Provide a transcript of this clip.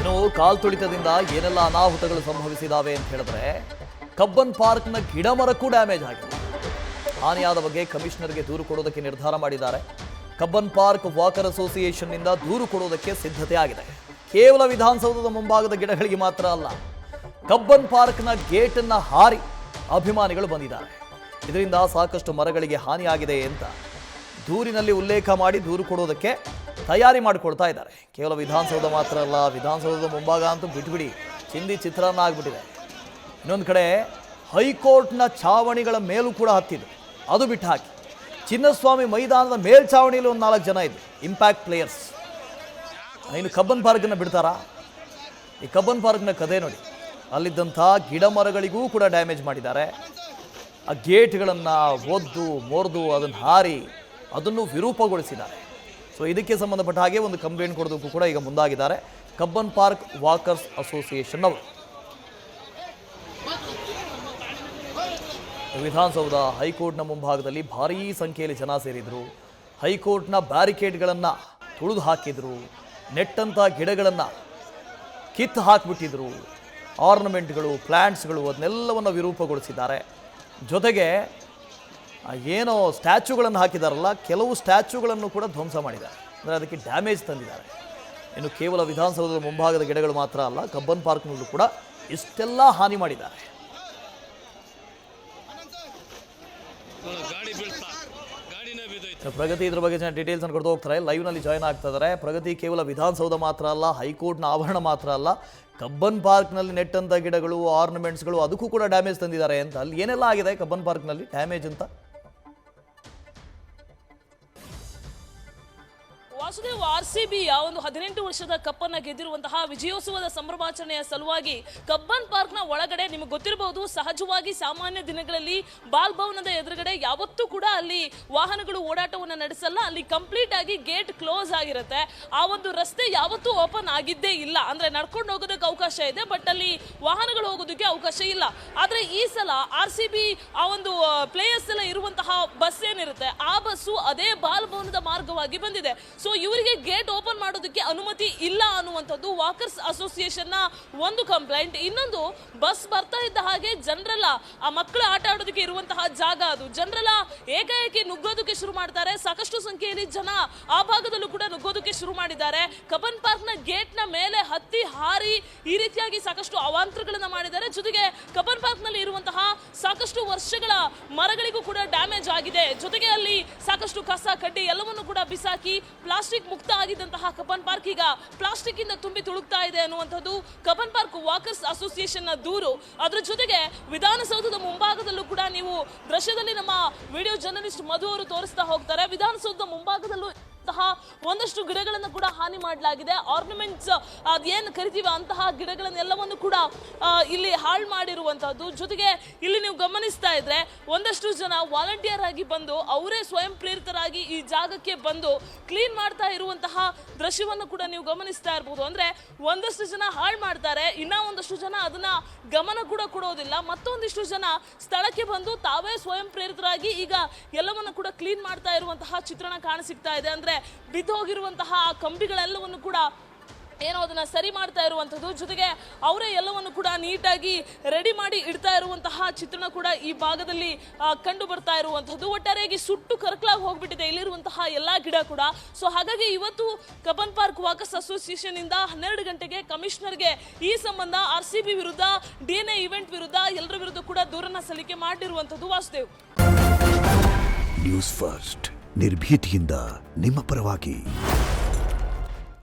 ಇನ್ನು ಕಾಲ್ತುಳಿತದಿಂದ ಏನೆಲ್ಲ ಅನಾಹುತಗಳು ಸಂಭವಿಸಿದಾವೆ ಅಂತ ಹೇಳಿದ್ರೆ ಕಬ್ಬನ್ ಪಾರ್ಕ್ನ ಗಿಡಮರಕ್ಕೂ ಡ್ಯಾಮೇಜ್ ಆಗಿದೆ. ಹಾನಿಯಾದ ಬಗ್ಗೆ ಕಮಿಷನರ್ಗೆ ದೂರು ಕೊಡೋದಕ್ಕೆ ನಿರ್ಧಾರ ಮಾಡಿದ್ದಾರೆ. ಕಬ್ಬನ್ ಪಾರ್ಕ್ ವಾಕರ್ ಅಸೋಸಿಯೇಷನ್ನಿಂದ ದೂರು ಕೊಡೋದಕ್ಕೆ ಸಿದ್ಧತೆ ಆಗಿದೆ. ಕೇವಲ ವಿಧಾನಸೌಧದ ಮುಂಭಾಗದ ಗಿಡಗಳಿಗೆ ಮಾತ್ರ ಅಲ್ಲ, ಕಬ್ಬನ್ ಪಾರ್ಕ್ನ ಗೇಟನ್ನು ಹಾರಿ ಅಭಿಮಾನಿಗಳು ಬಂದಿದ್ದಾರೆ. ಇದರಿಂದ ಸಾಕಷ್ಟು ಮರಗಳಿಗೆ ಹಾನಿಯಾಗಿದೆ ಅಂತ ದೂರಿನಲ್ಲಿ ಉಲ್ಲೇಖ ಮಾಡಿ ದೂರು ಕೊಡೋದಕ್ಕೆ ತಯಾರಿ ಮಾಡಿಕೊಳ್ತಾ ಇದ್ದಾರೆ. ಕೇವಲ ವಿಧಾನಸೌಧ ಮಾತ್ರ ಅಲ್ಲ, ವಿಧಾನಸೌಧದ ಮುಂಭಾಗ ಅಂತೂ ಬಿಟ್ಬಿಡಿ, ಚಿಂದಿ ಚಿತ್ರಾನ್ನ ಆಗಿಬಿಟ್ಟಿದೆ. ಇನ್ನೊಂದು ಕಡೆ ಹೈಕೋರ್ಟ್ನ ಛಾವಣಿಗಳ ಮೇಲೂ ಕೂಡ ಹತ್ತಿದ್ದು, ಅದು ಬಿಟ್ಟು ಹಾಕಿ ಚಿನ್ನಸ್ವಾಮಿ ಮೈದಾನದ ಮೇಲ್ಛಾವಣಿಯಲ್ಲಿ ಒಂದು 4 ಜನ ಇದ್ದು ಇಂಪ್ಯಾಕ್ಟ್ ಪ್ಲೇಯರ್ಸ್. ಇನ್ನು ಕಬ್ಬನ್ ಪಾರ್ಕನ್ನು ಬಿಡ್ತಾರಾ? ಈ ಕಬ್ಬನ್ ಪಾರ್ಕ್ನ ಕಥೆ ನೋಡಿ, ಅಲ್ಲಿದ್ದಂಥ ಗಿಡ ಮರಗಳಿಗೂ ಕೂಡ ಡ್ಯಾಮೇಜ್ ಮಾಡಿದ್ದಾರೆ. ಆ ಗೇಟ್ಗಳನ್ನು ಒದ್ದು ಮೊರೆದು ಅದನ್ನು ಹಾರಿ ಅದನ್ನು ವಿರೂಪಗೊಳಿಸಿದ್ದಾರೆ. ಸೊ ಇದಕ್ಕೆ ಸಂಬಂಧಪಟ್ಟ ಹಾಗೆ ಒಂದು ಕಂಪ್ಲೇಂಟ್ ಕೊಡೋದಕ್ಕೂ ಕೂಡ ಈಗ ಮುಂದಾಗಿದ್ದಾರೆ ಕಬ್ಬನ್ ಪಾರ್ಕ್ ವಾಕರ್ಸ್ ಅಸೋಸಿಯೇಷನ್ ಅವರು. ವಿಧಾನಸೌಧ ಹೈಕೋರ್ಟ್ನ ಮುಂಭಾಗದಲ್ಲಿ ಭಾರೀ ಸಂಖ್ಯೆಯಲ್ಲಿ ಜನ ಸೇರಿದರು. ಹೈಕೋರ್ಟ್ನ ಬ್ಯಾರಿಕೇಡ್ಗಳನ್ನು ತುಳಿದು ಹಾಕಿದರು, ನೆಟ್ಟಂಥ ಗಿಡಗಳನ್ನು ಕಿತ್ತು ಹಾಕಿಬಿಟ್ಟಿದ್ರು, ಆರ್ನಮೆಂಟ್ಗಳು ಪ್ಲ್ಯಾಂಟ್ಸ್ಗಳು ಅದನ್ನೆಲ್ಲವನ್ನು ವಿರೂಪಗೊಳಿಸಿದ್ದಾರೆ. ಜೊತೆಗೆ ಏನೋ ಸ್ಟ್ಯಾಚ್ಯೂಗಳನ್ನು ಹಾಕಿದಾರಲ್ಲ, ಕೆಲವು ಸ್ಟ್ಯಾಚ್ಯೂಗಳನ್ನು ಕೂಡ ಧ್ವಂಸ ಮಾಡಿದ್ದಾರೆ, ಅಂದರೆ ಅದಕ್ಕೆ ಡ್ಯಾಮೇಜ್ ತಂದಿದ್ದಾರೆ. ಇನ್ನು ಕೇವಲ ವಿಧಾನಸೌಧದ ಮುಂಭಾಗದ ಗಿಡಗಳು ಮಾತ್ರ ಅಲ್ಲ, ಕಬ್ಬನ್ ಪಾರ್ಕ್ನಲ್ಲೂ ಕೂಡ ಇಷ್ಟೆಲ್ಲ ಹಾನಿ ಮಾಡಿದ್ದಾರೆ. ಪ್ರಗತಿ ಇದ್ರ ಬಗ್ಗೆ ಡೀಟೇಲ್ಸ್ ಅನ್ನು ಕೊಡ್ತಾ ಹೋಗ್ತಾರೆ, ಲೈವ್ನಲ್ಲಿ ಜಾಯ್ನ್ ಆಗ್ತಾ ಇದ್ದಾರೆ. ಪ್ರಗತಿ, ಕೇವಲ ವಿಧಾನಸೌಧ ಮಾತ್ರ ಅಲ್ಲ, ಹೈಕೋರ್ಟ್ನ ಆವರಣ ಮಾತ್ರ ಅಲ್ಲ, ಕಬ್ಬನ್ ಪಾರ್ಕ್ನಲ್ಲಿ ನೆಟ್ಟಂಥ ಗಿಡಗಳು ಆರ್ನಮೆಂಟ್ಸ್ಗಳು ಅದಕ್ಕೂ ಕೂಡ ಡ್ಯಾಮೇಜ್ ತಂದಿದ್ದಾರೆ ಅಂತ. ಅಲ್ಲಿ ಏನೆಲ್ಲ ಆಗಿದೆ ಕಬ್ಬನ್ ಪಾರ್ಕ್ನಲ್ಲಿ ಡ್ಯಾಮೇಜ್ ಅಂತ? ವಾಸುದೇವ್, RCBಯ ಒಂದು 18 ವರ್ಷದ ಕಪ್ಪನ್ನ ಗೆದ್ದಿರುವಂತಹ ವಿಜಯೋತ್ಸವದ ಸಂಭ್ರಮಾಚರಣೆಯ ಸಲುವಾಗಿ ಕಬ್ಬನ್ ಪಾರ್ಕ್ನ ಒಳಗಡೆ ನಿಮಗೆ ಗೊತ್ತಿರಬಹುದು, ಸಹಜವಾಗಿ ಸಾಮಾನ್ಯ ದಿನಗಳಲ್ಲಿ ಬಾಲ್ ಭವನದ ಎದುರುಗಡೆ ಯಾವತ್ತೂ ಕೂಡ ಅಲ್ಲಿ ವಾಹನಗಳು ಓಡಾಟವನ್ನು ನಡೆಸಲ್ಲ. ಅಲ್ಲಿ ಕಂಪ್ಲೀಟ್ ಆಗಿ ಗೇಟ್ ಕ್ಲೋಸ್ ಆಗಿರುತ್ತೆ. ಆ ಒಂದು ರಸ್ತೆ ಯಾವತ್ತೂ ಓಪನ್ ಆಗಿದ್ದೇ ಇಲ್ಲ. ಅಂದ್ರೆ ನಡ್ಕೊಂಡು ಹೋಗೋದಕ್ಕೆ ಅವಕಾಶ ಇದೆ, ಬಟ್ ಅಲ್ಲಿ ವಾಹನಗಳು ಹೋಗೋದಕ್ಕೆ ಅವಕಾಶ ಇಲ್ಲ. ಆದ್ರೆ ಈ ಸಲ RCB ಆ ಒಂದು ಪ್ಲೇಯರ್ಸ್ ಎಲ್ಲ ಇರುವಂತಹ ಬಸ್ ಏನಿರುತ್ತೆ, ಆ ಬಸ್ಸು ಅದೇ ಬಾಲ್ ಭವನದ ಮಾರ್ಗವಾಗಿ ಬಂದಿದೆ. ಸೊ ಇವರಿಗೆ ಗೇಟ್ ಓಪನ್ ಮಾಡೋದಕ್ಕೆ ಅನುಮತಿ ಇಲ್ಲ ಅನ್ನುವಂಥದ್ದು ವಾಕರ್ಸ್ ಅಸೋಸಿಯೇಷನ್ ನ ಒಂದು ಕಂಪ್ಲೇಂಟ್. ಇನ್ನೊಂದು, ಬಸ್ ಬರ್ತಾ ಇದ್ದ ಹಾಗೆ ಜನರೆಲ್ಲ ಆ ಮಕ್ಕಳು ಆಟ ಆಡೋದಕ್ಕೆ ಇರುವಂತಹ ಜಾಗ ಅದು, ಜನರೆಲ್ಲ ಏಕಾಏಕಿ ನುಗ್ಗೋದಕ್ಕೆ ಶುರು ಮಾಡ್ತಾರೆ. ಸಾಕಷ್ಟು ಸಂಖ್ಯೆಯಲ್ಲಿ ಜನ ಆ ಭಾಗದಲ್ಲೂ ಕೂಡ ನುಗ್ಗೋದಕ್ಕೆ ಶುರು ಮಾಡಿದ್ದಾರೆ. ಕಬ್ಬನ್ ಪಾರ್ಕ್ ನ ಗೇಟ್ ನ ಮೇಲೆ ಹತ್ತಿ ಹಾರಿ ಈ ರೀತಿಯಾಗಿ ಸಾಕಷ್ಟು ಅವಾಂತರಗಳನ್ನ ಮಾಡಿದ್ದಾರೆ. ಜೊತೆಗೆ ಕಬ್ಬನ್ ಪಾರ್ಕ್ ನಲ್ಲಿ ಇರುವಂತಹ ಸಾಕಷ್ಟು ವರ್ಷಗಳ ಮರಗಳಿಗೂ ಕೂಡ ಡ್ಯಾಮೇಜ್ ಆಗಿದೆ. ಜೊತೆಗೆ ಅಲ್ಲಿ ಸಾಕಷ್ಟು ಕಸ ಕಡ್ಡಿ ಎಲ್ಲವನ್ನು ಕೂಡ ಬಿಸಾಕಿ ಪ್ಲಾಸ್ಟಿಕ್ ಮುಕ್ತ ಆಗಿದ್ದಂತಹ ಕಬ್ಬನ್ ಪಾರ್ಕ್ ಈಗ ಪ್ಲಾಸ್ಟಿಕ್ ಇಂದ ತುಂಬಿ ತುಳುಕ್ತಾ ಇದೆ ಅನ್ನುವಂಥದ್ದು ಕಬ್ಬನ್ ಪಾರ್ಕ್ ವಾಕರ್ಸ್ ಅಸೋಸಿಯೇಷನ್ ನ ದೂರು. ಅದರ ಜೊತೆಗೆ ವಿಧಾನಸೌಧದ ಮುಂಭಾಗದಲ್ಲೂ ಕೂಡ ನೀವು ದೃಶ್ಯದಲ್ಲಿ ನಮ್ಮ ವಿಡಿಯೋ ಜರ್ನಲಿಸ್ಟ್ ಮಧು ಅವರು ತೋರಿಸ್ತಾ ಹೋಗ್ತಾರೆ. ವಿಧಾನಸೌಧದ ಮುಂಭಾಗದಲ್ಲೂ ಒಂದಷ್ಟು ಗಿಡಗಳನ್ನು ಕೂಡ ಹಾನಿ ಮಾಡಲಾಗಿದೆ. ಆರ್ನಮೆಂಟ್ಸ್ ಅದೇನು ಕರಿತೀವಿ ಅಂತಹ ಗಿಡಗಳನ್ನೆಲ್ಲವನ್ನು ಕೂಡ ಇಲ್ಲಿ ಹಾಳು ಮಾಡಿರುವಂತಹದ್ದು. ಜೊತೆಗೆ ಇಲ್ಲಿ ನೀವು ಗಮನಿಸ್ತಾ ಇದ್ರೆ ಒಂದಷ್ಟು ಜನ ವಾಲಂಟಿಯರ್ ಆಗಿ ಬಂದು ಅವರೇ ಸ್ವಯಂ ಪ್ರೇರಿತರಾಗಿ ಈ ಜಾಗಕ್ಕೆ ಬಂದು ಕ್ಲೀನ್ ಮಾಡ್ತಾ ಇರುವಂತಹ ದೃಶ್ಯವನ್ನು ಕೂಡ ನೀವು ಗಮನಿಸ್ತಾ ಇರಬಹುದು. ಅಂದ್ರೆ ಒಂದಷ್ಟು ಜನ ಹಾಳು ಮಾಡ್ತಾರೆ, ಇನ್ನ ಒಂದಷ್ಟು ಜನ ಅದನ್ನ ಗಮನ ಕೂಡ ಕೊಡೋದಿಲ್ಲ. ಮತ್ತೊಂದಿಷ್ಟು ಜನ ಸ್ಥಳಕ್ಕೆ ಬಂದು ತಾವೇ ಸ್ವಯಂ ಪ್ರೇರಿತರಾಗಿ ಈಗ ಎಲ್ಲವನ್ನು ಕೂಡ ಕ್ಲೀನ್ ಮಾಡ್ತಾ ಇರುವಂತಹ ಚಿತ್ರಣ ಕಾಣಸಿಗ್ತಾ ಇದೆ. ಅಂದ್ರೆ ಬಿದ್ದು ಹೋಗಿರುವಂತಹ ಕಂಬಿಗಳೆಲ್ಲವನ್ನು ಕೂಡ ಏನೋ ಅದನ್ನ ಸರಿ ಮಾಡ್ತಾ ಇರುವಂಥದ್ದು, ಜೊತೆಗೆ ಅವರೇ ಎಲ್ಲವನ್ನು ಕೂಡ ನೀಟಾಗಿ ರೆಡಿ ಮಾಡಿ ಇಡ್ತಾ ಇರುವಂತಹ ಚಿತ್ರಣ ಕೂಡ ಈ ಭಾಗದಲ್ಲಿ ಕಂಡು ಬರ್ತಾ ಇರುವಂಥದ್ದು. ಒಟ್ಟಾರೆಯಾಗಿ ಸುಟ್ಟು ಕರಕಲಾಗಿ ಹೋಗ್ಬಿಟ್ಟಿದೆ ಇಲ್ಲಿರುವಂತಹ ಎಲ್ಲಾ ಗಿಡ ಕೂಡ. ಸೊ ಹಾಗಾಗಿ ಇವತ್ತು ಕಬ್ಬನ್ ಪಾರ್ಕ್ ವಾಕರ್ಸ್ ಅಸೋಸಿಯೇಷನ್ ಇಂದ 12 ಗಂಟೆಗೆ ಕಮಿಷನರ್ಗೆ ಈ ಸಂಬಂಧ RCB ವಿರುದ್ಧ, DNA ಇವೆಂಟ್ ವಿರುದ್ಧ ಎಲ್ಲರ ವಿರುದ್ಧ ಕೂಡ ದೂರನ್ನ ಸಲ್ಲಿಕೆ ಮಾಡಿರುವಂಥದ್ದು. ವಾಸುದೇವ್, ನ್ಯೂಸ್ ಫಸ್ಟ್ ನಿರ್ಭೀತಿಯಿಂದ ನಿಮ್ಮ ಪರವಾಗಿ.